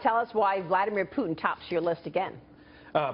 tell us why Vladimir Putin tops your list again.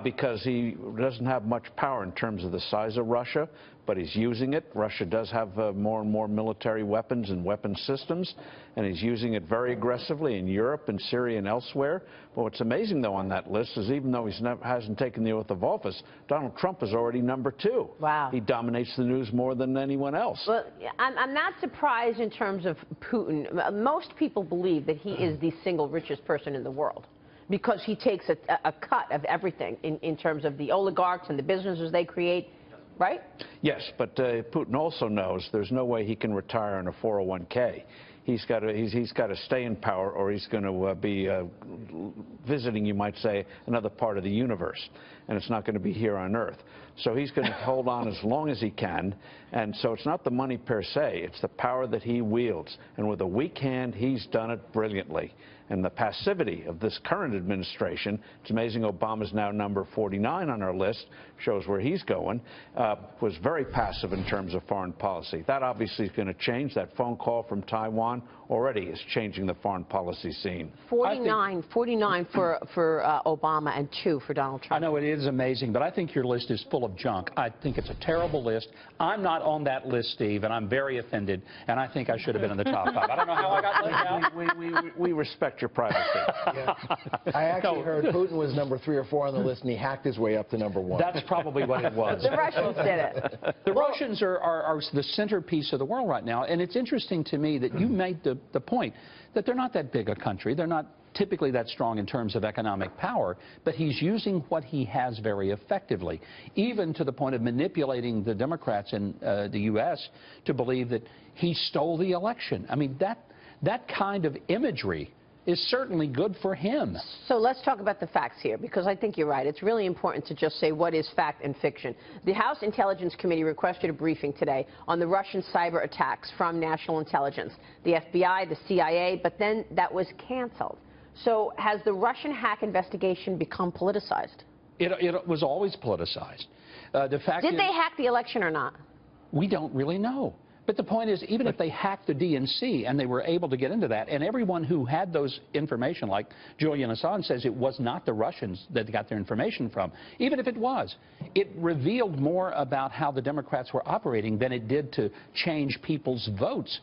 Because he doesn't have much power in terms of the size of Russia, but he's using it. Russia does have more and more military weapons and weapon systems, and he's using it very aggressively in Europe and Syria and elsewhere. But what's amazing, though, on that list is even though he hasn't taken the oath of office, Donald Trump is already #2. Wow. He dominates the news more than anyone else. Well, I'm not surprised in terms of Putin. Most people believe that he is the single richest person in the world, because he takes a cut of everything in terms of the oligarchs and the businesses they create, right? Yes, but Putin also knows there's no way he can retire on a 401k. He's got to stay in power, or he's going to be visiting, you might say, another part of the universe, and it's not going to be here on Earth. So he's going to hold on as long as he can, and so it's not the money per se, it's the power that he wields. And with a weak hand, he's done it brilliantly. And the passivity of this current administration, it's amazing Obama's now number 49 on our list, shows where he's going, was very passive in terms of foreign policy. That obviously is going to change. That phone call from Taiwan already is changing the foreign policy scene. 49 for Obama and 2 for Donald Trump. I know it is amazing, but I think your list is full of junk. I think it's a terrible list. I'm not on that list, Steve, and I'm very offended, and I think I should have been in the top 5. I don't know how I got left out. We respect your privacy. Yeah. I actually heard Putin was number 3 or 4 on the list, and he hacked his way up to number 1. That's probably what it was. The Russians did it. The Russians are the centerpiece of the world right now, and it's interesting to me that you made the point that they're not that big a country. They're not typically that strong in terms of economic power, but he's using what he has very effectively, even to the point of manipulating the Democrats in the U.S. to believe that he stole the election. I mean, that kind of imagery is certainly good for him. So let's talk about the facts here, because I think you're right. It's really important to just say what is fact and fiction. The House Intelligence Committee requested a briefing today on the Russian cyber attacks from national intelligence, the FBI, the CIA, but then that was canceled. So has the Russian hack investigation become politicized? It was always politicized. Did they hack the election or not? We don't really know. But the point is, even if they hacked the DNC and they were able to get into that, and everyone who had those information, like Julian Assange says it was not the Russians that they got their information from, even if it was, it revealed more about how the Democrats were operating than it did to change people's votes.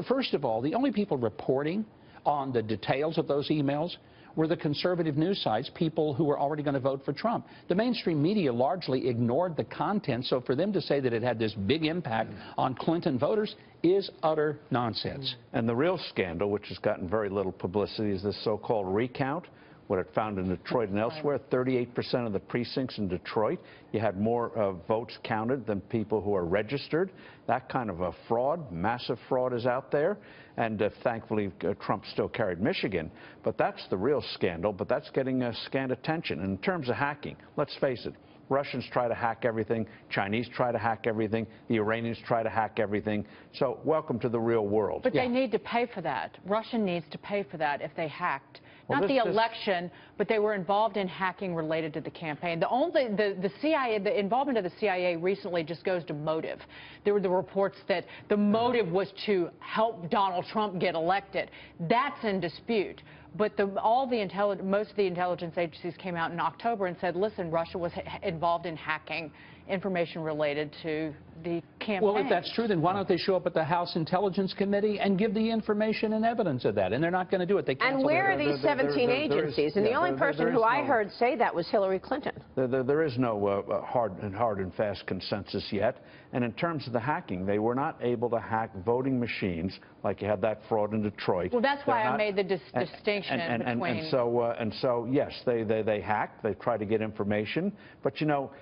First of all, the only people reporting on the details of those emails were the conservative news sites, people who were already going to vote for Trump. The mainstream media largely ignored the content, so for them to say that it had this big impact on Clinton voters is utter nonsense. And the real scandal, which has gotten very little publicity, is this so-called recount. What it found in Detroit and elsewhere, 38% of the precincts in Detroit, you had more votes counted than people who are registered. That kind of a fraud, massive fraud, is out there. And thankfully, Trump still carried Michigan. But that's the real scandal, but that's getting scant attention. And in terms of hacking, let's face it, Russians try to hack everything, Chinese try to hack everything, the Iranians try to hack everything. So welcome to the real world. But they need to pay for that. Russia needs to pay for that if they hacked. Not the election, but they were involved in hacking related to the campaign. The CIA, the involvement of the CIA recently just goes to motive. There were the reports that the motive was to help Donald Trump get elected. That's in dispute. But most of the intelligence agencies came out in October and said, listen, Russia was involved in hacking information related to the campaign. Well, if that's true, then why don't they show up at the House Intelligence Committee and give the information and evidence of that? And they're not going to do it. They canceled. And where are these 17 agencies? And the only person who I heard say that was Hillary Clinton. There is no hard and fast consensus yet. And in terms of the hacking, they were not able to hack voting machines like you had that fraud in Detroit. Well, that's why I made the distinction between. And so, yes, they hacked. They tried to get information. But, you know,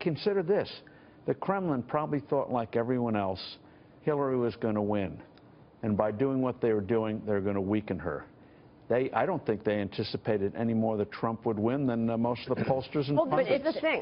consider this. The Kremlin probably thought, like everyone else, Hillary was going to win. And by doing what they were doing, they're going to weaken her. I don't think they anticipated any more that Trump would win than most of the pollsters and pundits. Well, but it's the thing.